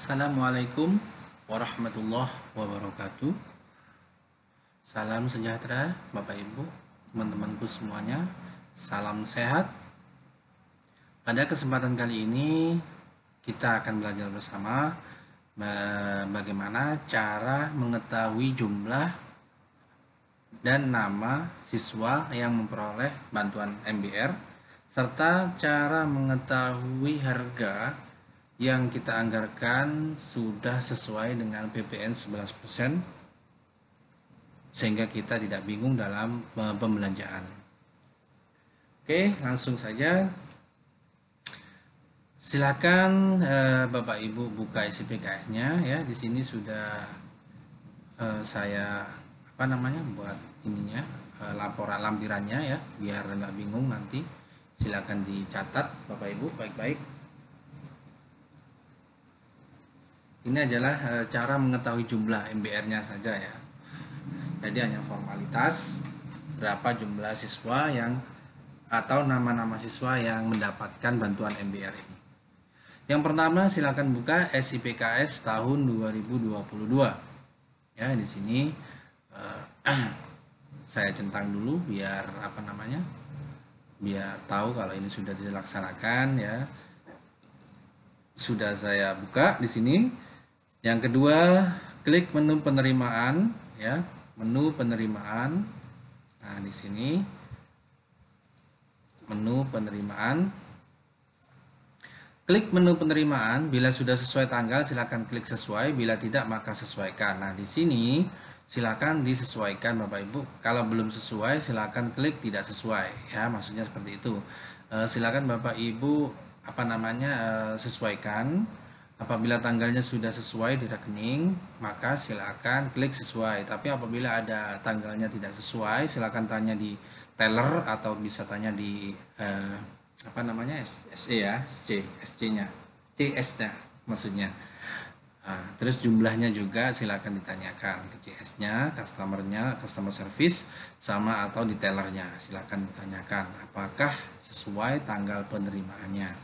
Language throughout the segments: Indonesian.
Assalamualaikum warahmatullahi wabarakatuh. Salam sejahtera Bapak Ibu, teman-temanku semuanya. Salam sehat. Pada kesempatan kali ini kita akan belajar bersama bagaimana cara mengetahui jumlah dan nama siswa yang memperoleh bantuan MBR serta cara mengetahui harga yang kita anggarkan sudah sesuai dengan PPN 11% sehingga kita tidak bingung dalam pembelanjaan. Oke, langsung saja. Silakan Bapak Ibu buka SIPKS-nya ya. Di sini sudah saya buat ininya laporan lampirannya ya, biar nggak bingung nanti. Silakan dicatat Bapak Ibu baik-baik. Ini adalah cara mengetahui jumlah MBR-nya saja ya. Jadi hanya formalitas berapa jumlah siswa yang atau nama-nama siswa yang mendapatkan bantuan MBR ini. Yang pertama silakan buka SIPKS tahun 2022. Ya, di sini saya centang dulu biar biar tahu kalau ini sudah dilaksanakan ya. Sudah saya buka di sini. Yang kedua, klik menu penerimaan ya, menu penerimaan. Nah, di sini menu penerimaan. Klik menu penerimaan, bila sudah sesuai tanggal silakan klik sesuai, bila tidak maka sesuaikan. Nah, di sini silakan disesuaikan Bapak Ibu. Kalau belum sesuai silakan klik tidak sesuai ya, maksudnya seperti itu. Silakan Bapak Ibu sesuaikan. Apabila tanggalnya sudah sesuai di rekening, maka silakan klik sesuai. Tapi apabila ada tanggalnya tidak sesuai, silakan tanya di teller atau bisa tanya di SE ya, SC-nya, CS-nya maksudnya. Terus jumlahnya juga silakan ditanyakan ke CS-nya, customer service sama atau di tellernya. Silakan ditanyakan apakah sesuai tanggal penerimaannya.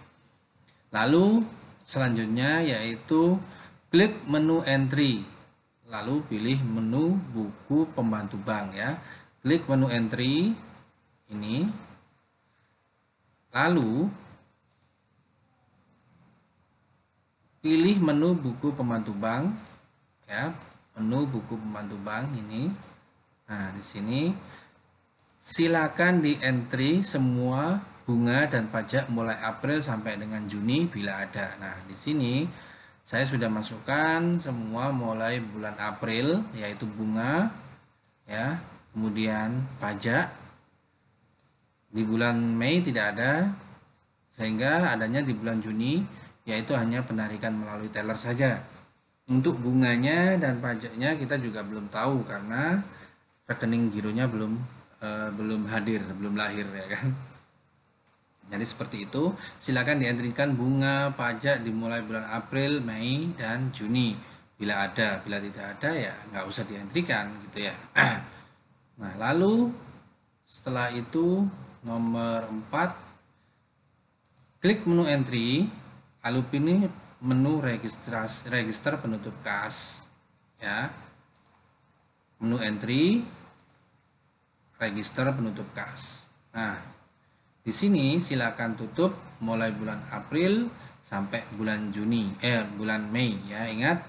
Lalu selanjutnya yaitu klik menu entry, lalu pilih menu buku pembantu bank ya. Klik menu entry ini, lalu pilih menu buku pembantu bank ya, menu buku pembantu bank ini. Nah, di sini silakan di entry semua bunga dan pajak mulai April sampai dengan Juni bila ada. Nah, di sini saya sudah masukkan semua mulai bulan April yaitu bunga ya, kemudian pajak. Di bulan Mei tidak ada, sehingga adanya di bulan Juni yaitu hanya penarikan melalui teller saja. Untuk bunganya dan pajaknya kita juga belum tahu karena rekening gironya belum hadir, belum lahir ya kan. Jadi seperti itu, silakan dientrykan bunga pajak dimulai bulan April, Mei, dan Juni bila ada. Bila tidak ada ya nggak usah dientrykan gitu ya. Nah, lalu setelah itu nomor 4, klik menu entry, lalu pilih menu register penutup kas ya. Menu entry, register penutup kas. Nah, di sini silakan tutup mulai bulan April sampai bulan bulan Mei ya. Ingat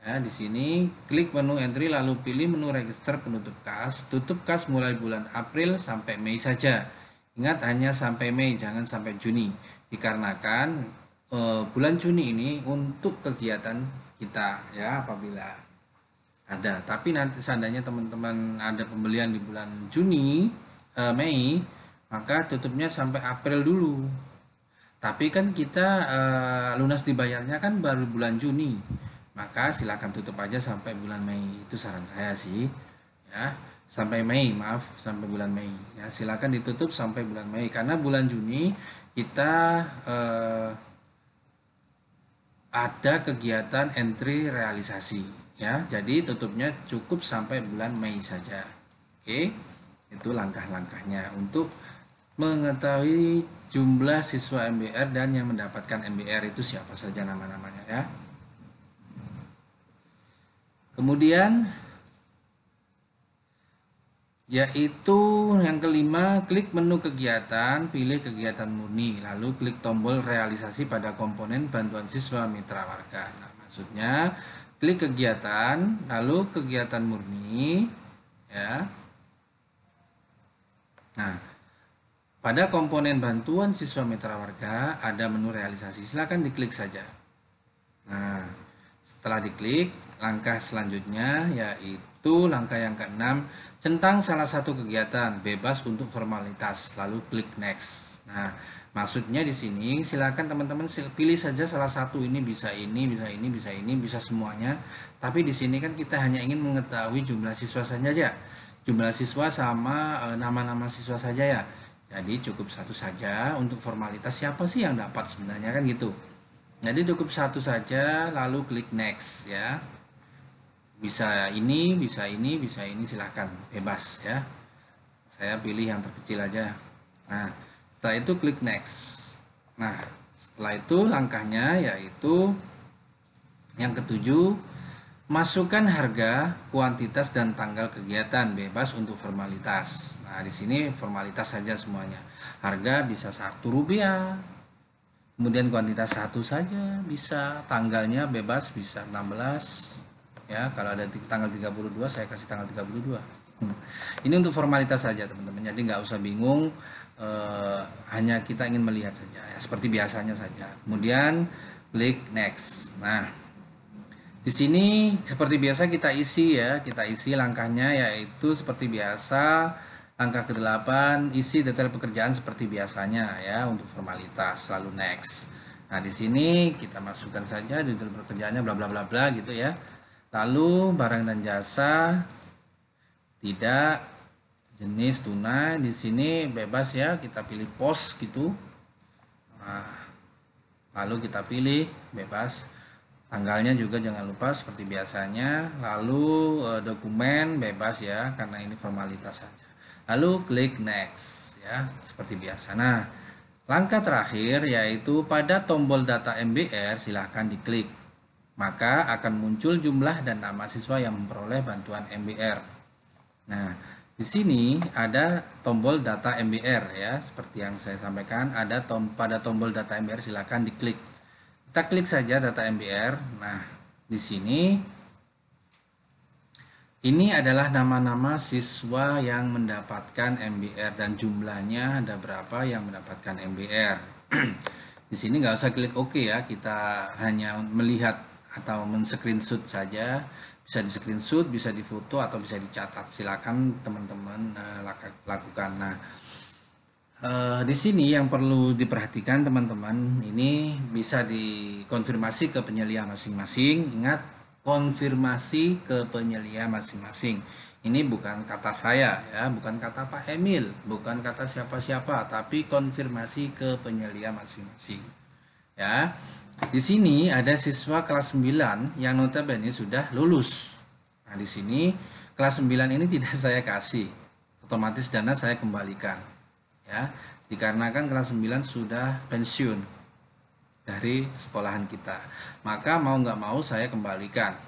ya, di sini klik menu entry lalu pilih menu register penutup kas, tutup kas mulai bulan April sampai Mei saja. Ingat hanya sampai Mei, jangan sampai Juni. Dikarenakan bulan Juni ini untuk kegiatan kita ya apabila ada. Tapi nanti seandainya teman-teman ada pembelian di bulan Mei, maka tutupnya sampai April dulu. Tapi kan kita lunas dibayarnya kan baru bulan Juni, maka silakan tutup aja sampai bulan Mei. Itu saran saya sih ya, sampai bulan Mei ya. Silakan ditutup sampai bulan Mei karena bulan Juni kita ada kegiatan entry realisasi ya. Jadi tutupnya cukup sampai bulan Mei saja. Oke, itu langkah-langkahnya untuk mengetahui jumlah siswa MBR dan yang mendapatkan MBR itu siapa saja nama-namanya ya. Kemudian yaitu yang kelima, klik menu kegiatan, pilih kegiatan murni, lalu klik tombol realisasi pada komponen bantuan siswa mitra warga. Nah, maksudnya klik kegiatan, lalu kegiatan murni, ya. Nah, pada komponen bantuan siswa mitra warga ada menu realisasi, silakan diklik saja. Nah, setelah diklik, langkah selanjutnya yaitu langkah yang keenam, centang salah satu kegiatan, bebas untuk formalitas, lalu klik next. Nah, maksudnya di sini silakan teman-teman pilih saja salah satu, ini bisa ini, bisa ini, bisa ini, bisa semuanya. Tapi di sini kan kita hanya ingin mengetahui jumlah siswa saja ya. Jumlah siswa sama nama-nama siswa saja ya. Jadi cukup satu saja untuk formalitas, siapa sih yang dapat sebenarnya kan gitu. Jadi cukup satu saja lalu klik next ya. Bisa ini, bisa ini, bisa ini, silahkan bebas ya. Saya pilih yang terkecil aja. Nah, setelah itu klik next. Nah, setelah itu langkahnya yaitu yang ketujuh, masukkan harga, kuantitas dan tanggal kegiatan, bebas untuk formalitas. Nah, di sini formalitas saja semuanya. Harga bisa Rp1, kemudian kuantitas 1 saja bisa, tanggalnya bebas bisa 16. Ya, kalau ada tanggal 32 saya kasih tanggal 32. Ini untuk formalitas saja teman-teman, jadi nggak usah bingung, hanya kita ingin melihat saja ya, seperti biasanya saja. Kemudian klik next. Nah, di sini seperti biasa kita isi ya, kita isi langkahnya yaitu seperti biasa. Langkah ke-8, isi detail pekerjaan seperti biasanya ya untuk formalitas, lalu next. Nah, di sini kita masukkan saja detail pekerjaannya bla bla bla bla gitu ya. Lalu barang dan jasa, tidak, jenis tunai, di sini bebas ya, kita pilih pos gitu. Nah, lalu kita pilih bebas, tanggalnya juga jangan lupa seperti biasanya. Lalu dokumen bebas ya, karena ini formalitas saja. Lalu klik next ya, seperti biasa. Nah, langkah terakhir yaitu pada tombol data MBR silahkan diklik. Maka akan muncul jumlah dan nama siswa yang memperoleh bantuan MBR. Nah, di sini ada tombol data MBR ya, seperti yang saya sampaikan, ada pada tombol data MBR silakan diklik. Kita klik saja data MBR. Nah, di sini ini adalah nama-nama siswa yang mendapatkan MBR dan jumlahnya ada berapa yang mendapatkan MBR. Di sini nggak usah klik OK ya, kita hanya melihat atau men-screenshot saja, bisa di screenshot, bisa difoto atau bisa dicatat. Silakan teman-teman lakukan. Nah, di sini yang perlu diperhatikan teman-teman, ini bisa dikonfirmasi ke penyelia masing-masing. Ingat, konfirmasi ke penyelia masing-masing. Ini bukan kata saya ya, bukan kata Pak Emil, bukan kata siapa-siapa, tapi konfirmasi ke penyelia masing-masing. Ya. Di sini ada siswa kelas 9 yang notabene sudah lulus. Nah, di sini kelas 9 ini tidak saya kasih. Otomatis dana saya kembalikan. Ya, dikarenakan kelas 9 sudah pensiun dari sekolahan kita. Maka mau nggak mau saya kembalikan.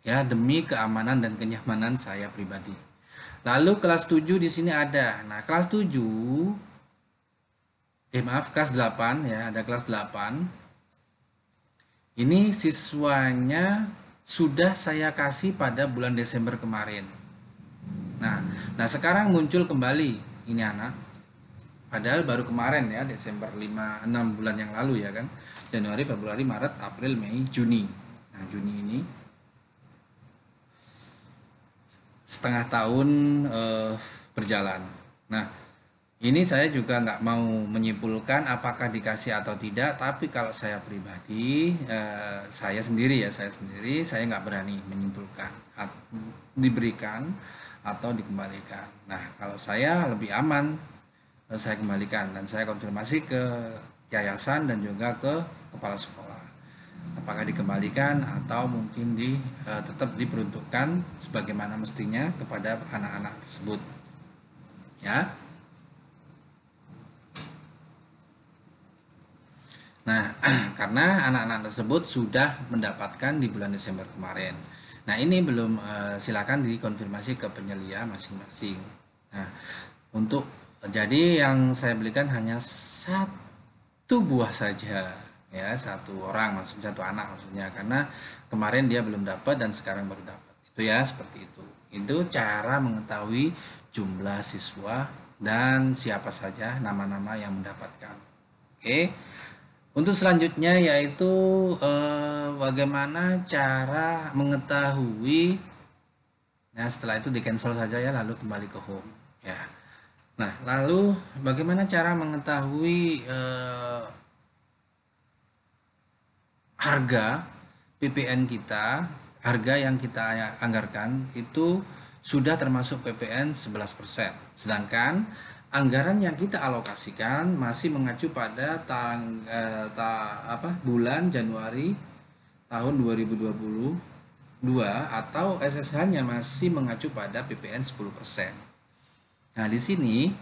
Ya, demi keamanan dan kenyamanan saya pribadi. Lalu kelas 7 di sini ada. Nah, kelas 7 kelas 8 ya, ada kelas 8. Ini siswanya sudah saya kasih pada bulan Desember kemarin. Nah sekarang muncul kembali ini anak. Padahal baru kemarin ya, Desember 6 bulan yang lalu ya kan. Januari, Februari, Maret, April, Mei, Juni. Nah, Juni ini setengah tahun berjalan. Nah, ini saya juga nggak mau menyimpulkan apakah dikasih atau tidak, tapi kalau saya pribadi, saya sendiri, saya nggak berani menyimpulkan diberikan atau dikembalikan. Nah, kalau saya lebih aman, saya kembalikan dan saya konfirmasi ke yayasan dan juga ke kepala sekolah, apakah dikembalikan atau mungkin tetap diperuntukkan sebagaimana mestinya kepada anak-anak tersebut. Ya. Nah, karena anak-anak tersebut sudah mendapatkan di bulan Desember kemarin. Nah, ini belum, silakan dikonfirmasi ke penyelia masing-masing. Nah, untuk jadi yang saya belikan hanya satu buah saja, ya, satu orang, maksudnya satu anak maksudnya, karena kemarin dia belum dapat dan sekarang baru dapat. Itu ya, seperti itu. Itu cara mengetahui jumlah siswa dan siapa saja nama-nama yang mendapatkan. Oke. Untuk selanjutnya yaitu bagaimana cara mengetahui. Nah, setelah itu di cancel saja ya, lalu kembali ke home ya. Nah, lalu bagaimana cara mengetahui harga PPN kita, harga yang kita anggarkan itu sudah termasuk PPN 11%. Sedangkan anggaran yang kita alokasikan masih mengacu pada bulan Januari tahun 2022 atau SSH-nya masih mengacu pada PPN 10%. Nah, di sini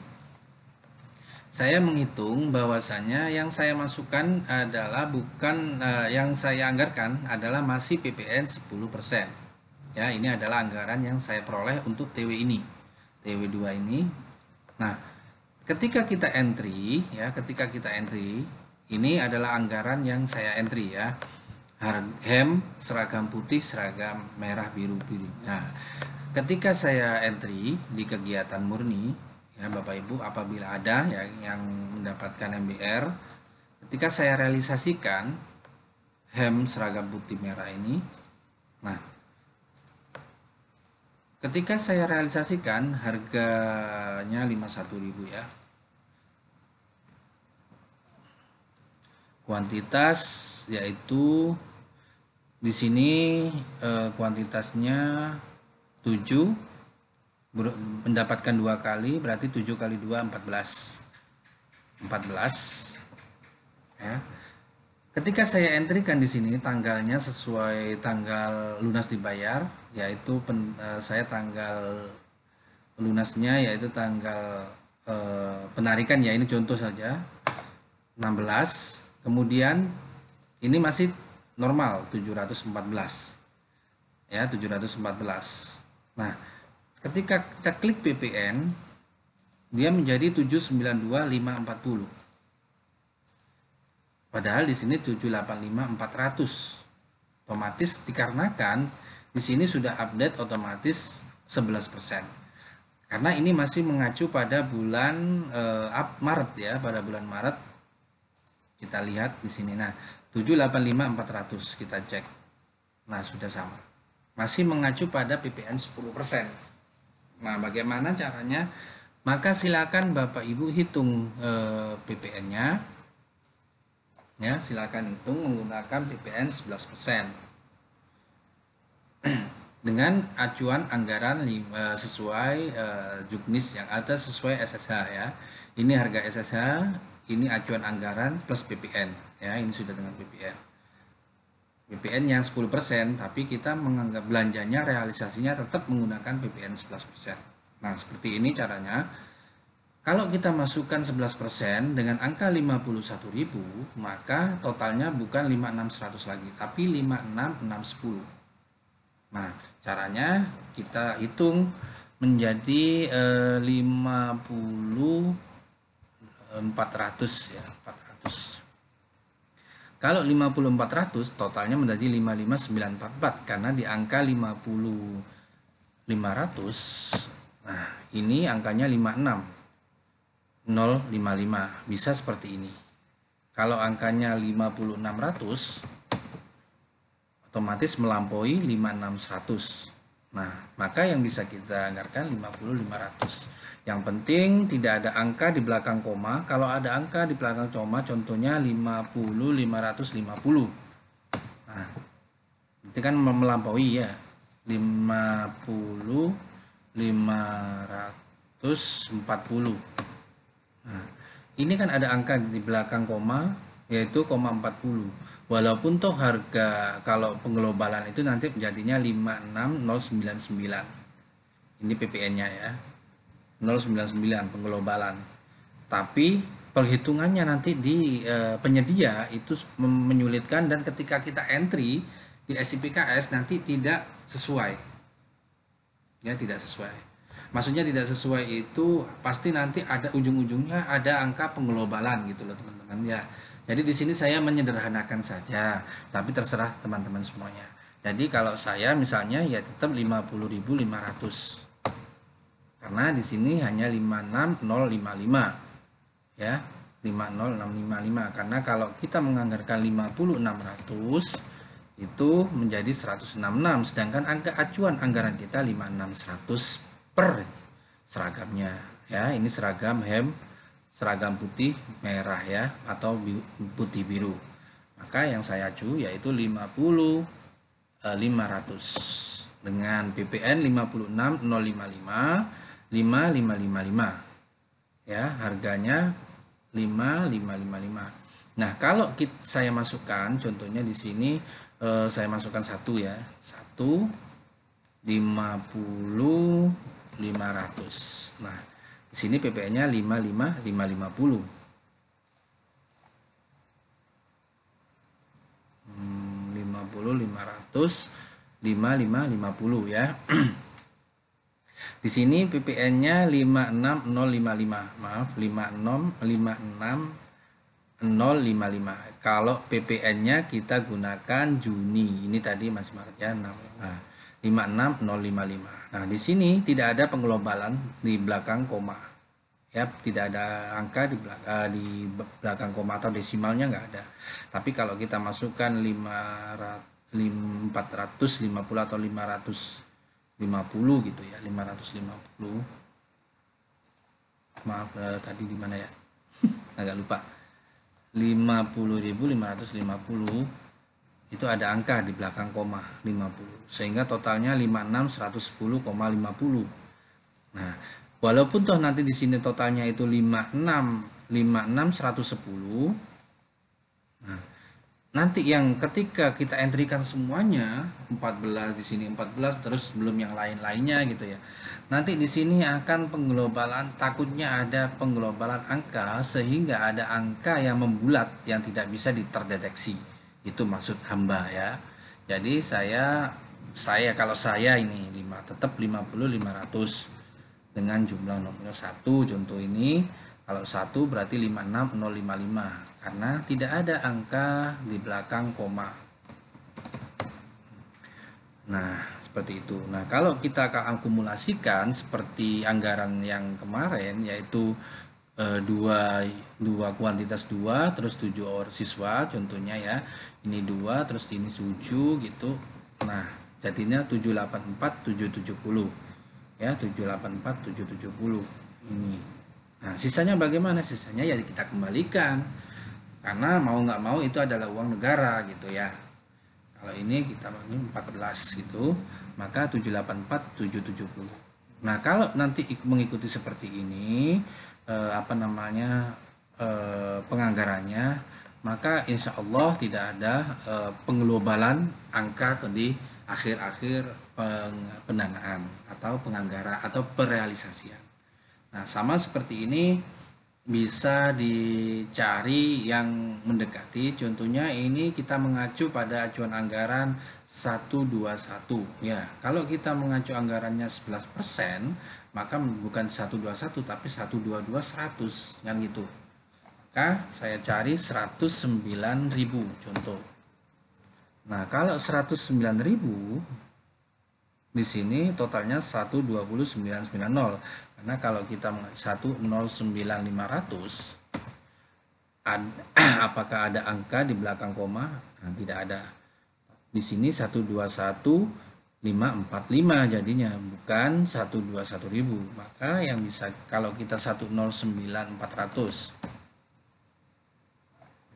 saya menghitung bahwasanya yang saya masukkan adalah bukan yang saya anggarkan adalah masih PPN 10%. Ya, ini adalah anggaran yang saya peroleh untuk TW ini. TW2 ini. Nah, ketika kita entry ya, ini adalah anggaran yang saya entry ya. Hem, seragam putih, seragam merah, biru. Nah, ketika saya entry di kegiatan murni ya, Bapak Ibu, apabila ada ya yang mendapatkan MBR, ketika saya realisasikan hem seragam putih merah ini, nah, ketika saya realisasikan harganya 51.000 ya. Kuantitas yaitu di sini kuantitasnya 7, mendapatkan 2 kali, berarti 7 kali 2 14 ya. Ketika saya entrykan di sini tanggalnya sesuai tanggal lunas dibayar, yaitu saya tanggal lunasnya yaitu tanggal penarikan ya, ini contoh saja 16, kemudian ini masih normal 714 ya, 714. Nah, ketika kita klik PPN, dia menjadi 792.540. Padahal di sini 785.400. Otomatis dikarenakan di sini sudah update otomatis 11%. Karena ini masih mengacu pada bulan Maret ya, pada bulan Maret. Kita lihat di sini. Nah, 785.400 kita cek. Nah, sudah sama. Masih mengacu pada PPN 10%. Nah, bagaimana caranya? Maka silakan Bapak Ibu hitung PPN-nya. Ya, silakan hitung menggunakan PPN 11%. Dengan acuan anggaran sesuai juknis yang ada, sesuai SSH ya. Ini harga SSH, ini acuan anggaran plus PPN ya, ini sudah dengan PPN. PPN yang 10%, tapi kita menganggap belanjanya realisasinya tetap menggunakan PPN 11%. Nah, seperti ini caranya. Kalau kita masukkan 11% dengan angka 51.000, maka totalnya bukan 56.100 lagi, tapi 56.610. Nah, caranya kita hitung menjadi 50.400 ya, 400. Kalau 50.400 totalnya menjadi 55.944 karena di angka 50.500. Nah, ini angkanya 56.055, bisa seperti ini. Kalau angkanya 50.600 otomatis melampaui 56.100. Nah, maka yang bisa kita anggarkan 50.500. Yang penting tidak ada angka di belakang koma. Kalau ada angka di belakang koma, contohnya 50.550. Nah, itu kan melampaui ya. 50.540. Nah, ini kan ada angka di belakang koma, yaitu koma 40. Walaupun toh harga kalau pengglobalan itu nanti menjadinya 56099. Ini PPN-nya ya. 099 pengglobalan. Tapi perhitungannya nanti di penyedia itu menyulitkan, dan ketika kita entry di SIPKS nanti tidak sesuai. Ya, tidak sesuai. Maksudnya tidak sesuai itu pasti nanti ada ujung-ujungnya ada angka penglobalan gitu loh teman-teman ya. Jadi di sini saya menyederhanakan saja, tapi terserah teman-teman semuanya. Jadi kalau saya misalnya ya tetap 50.500. Karena di sini hanya 56055 ya. 50655 karena kalau kita menganggarkan 50.600 itu menjadi 166, sedangkan angka acuan anggaran kita 56.100 per seragamnya ya. Ini seragam seragam putih merah ya atau putih biru. Maka yang saya acu yaitu 50.500 dengan PPN 56.055 5555 ya, harganya 5.555. Nah, kalau saya masukkan contohnya di sini saya masukkan 1 ya. 1 50.500. Nah, di sini PPN-nya 55.550. 50.500 5550 ya. Di sini PPN-nya 56055. Maaf, 56055. Kalau PPN-nya kita gunakan Juni. Ini tadi masih Maret ya. Nah, 56055. Nah, di sini tidak ada penglobalan di belakang koma. Ya, tidak ada angka di belakang koma atau desimalnya nggak ada. Tapi kalau kita masukkan 450 atau 550 gitu ya, 550. Maaf, tadi di mana ya? Agak lupa. 50.550 itu ada angka di belakang koma 50, sehingga totalnya 56.110,50. Nah, walaupun toh nanti di sini totalnya itu 56.110. Nah, nanti yang ketika kita entrykan semuanya 14, di sini 14 terus belum yang lain-lainnya gitu ya. Nanti di sini akan penglobalan, takutnya ada penglobalan angka sehingga ada angka yang membulat yang tidak bisa terdeteksi. Itu maksud hamba ya. Jadi saya kalau saya ini tetap 50.500 dengan jumlah nomor 1 contoh ini. Kalau 1 berarti 56055 karena tidak ada angka di belakang koma. Nah, seperti itu. Nah, kalau kita akumulasikan seperti anggaran yang kemarin yaitu dua kuantitas 2 terus 7 orang siswa contohnya ya, ini 2 terus ini 7 gitu. Nah, jadinya 784.770 ya, 784.770 ini. Nah, sisanya bagaimana? Sisanya ya kita kembalikan karena mau nggak mau itu adalah uang negara gitu ya. Kalau ini kita ini 14 gitu, maka 784.770. Nah, kalau nanti mengikuti seperti ini penganggarannya, maka insya Allah tidak ada penglobalan angka di akhir-akhir pendanaan atau penganggaran atau perealisasian. Nah, sama seperti ini bisa dicari yang mendekati. Contohnya ini kita mengacu pada acuan anggaran 121 ya. Kalau kita mengacu anggarannya 11%, maka bukan 121 tapi 122 100 kan gitu. Maka saya cari 109.000 contoh. Nah, kalau 109.000 di sini totalnya 129.990 karena kalau kita 109.500 apakah ada angka di belakang koma? Nah, tidak ada. Di sini 121.545 jadinya bukan 121.000. Maka yang bisa kalau kita 109.400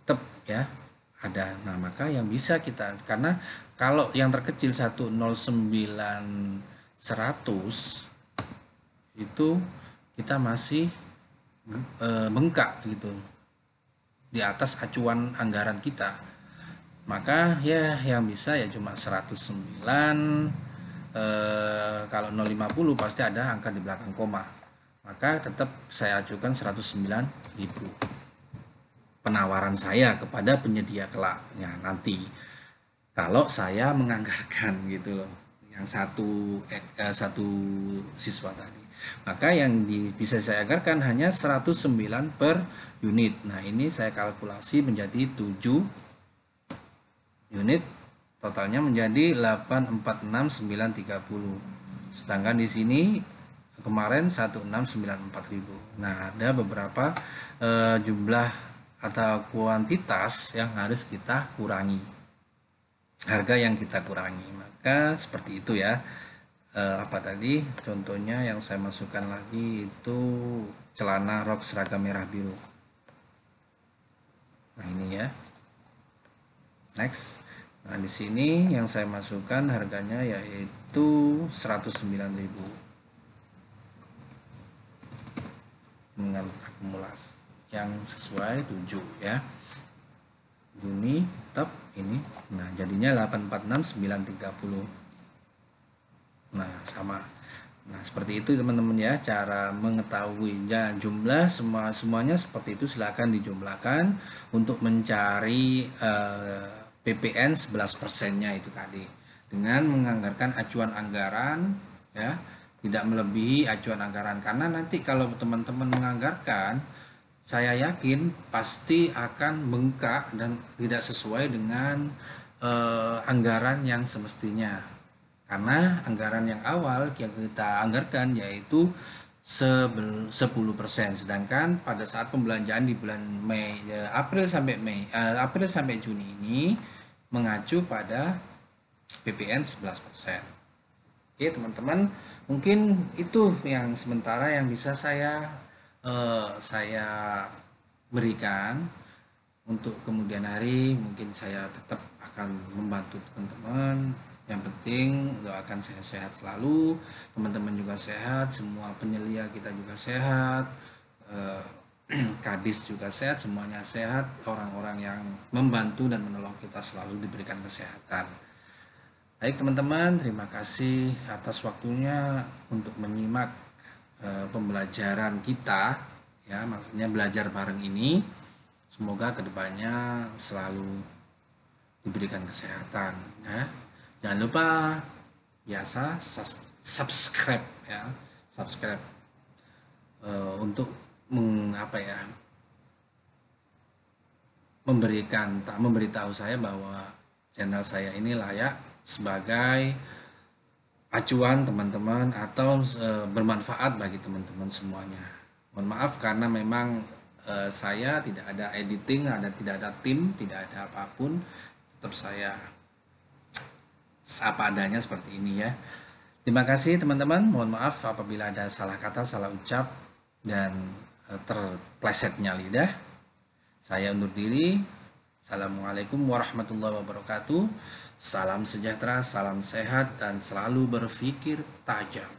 tetap ya ada. Nah, maka yang bisa kita, karena kalau yang terkecil 109.100 itu kita masih bengkak gitu di atas acuan anggaran kita. Maka ya yang bisa ya cuma 109, kalau 050 pasti ada angka di belakang koma. Maka tetap saya ajukan 109.000 penawaran saya kepada penyedia kelaknya nanti. kalau saya menganggarkan gitu loh, yang satu siswa tadi. Maka yang bisa saya anggarkan hanya 109 per unit. Nah, ini saya kalkulasi menjadi 7 unit, totalnya menjadi 846.930. Sedangkan di sini kemarin 1694.000. Nah, ada beberapa jumlah atau kuantitas yang harus kita kurangi. Harga yang kita kurangi. Maka seperti itu ya. Apa tadi? Contohnya yang saya masukkan lagi itu celana rok seragam merah biru. Nah, ini ya. Next. Nah, di sini yang saya masukkan harganya yaitu 109.000 dengan akumulasi yang sesuai 7 ya. Juni tetap ini. Nah, jadinya 846.930. Nah, sama. Nah, seperti itu teman-teman ya cara mengetahui ya, jumlah semuanya seperti itu. Silakan dijumlahkan untuk mencari PPN 11%-nya itu tadi dengan menganggarkan acuan anggaran ya, tidak melebihi acuan anggaran, karena nanti kalau teman-teman menganggarkan, saya yakin pasti akan bengkak dan tidak sesuai dengan anggaran yang semestinya, karena anggaran yang awal yang kita anggarkan yaitu 10%, sedangkan pada saat pembelanjaan di bulan Mei, April sampai Juni ini mengacu pada PPN 11%. Oke teman-teman, mungkin itu yang sementara yang bisa saya berikan. Untuk kemudian hari mungkin saya tetap akan membantu teman-teman. Yang penting doakan saya sehat selalu, teman-teman juga sehat, semua penyelia kita juga sehat, kadis juga sehat, semuanya sehat, orang-orang yang membantu dan menolong kita selalu diberikan kesehatan. Baik teman-teman, terima kasih atas waktunya untuk menyimak pembelajaran kita ya, maksudnya belajar bareng ini. Semoga kedepannya selalu diberikan kesehatan ya. Jangan lupa biasa subscribe ya, subscribe untuk memberitahu saya bahwa channel saya ini layak sebagai acuan teman-teman atau bermanfaat bagi teman-teman semuanya. Mohon maaf karena memang saya tidak ada editing, tidak ada tim, tidak ada apapun, tetap saya apa adanya seperti ini ya. Terima kasih teman-teman, mohon maaf apabila ada salah kata, salah ucap dan terplesetnya lidah. Saya undur diri. Assalamualaikum warahmatullahi wabarakatuh. Salam sejahtera, salam sehat dan selalu berpikir tajam.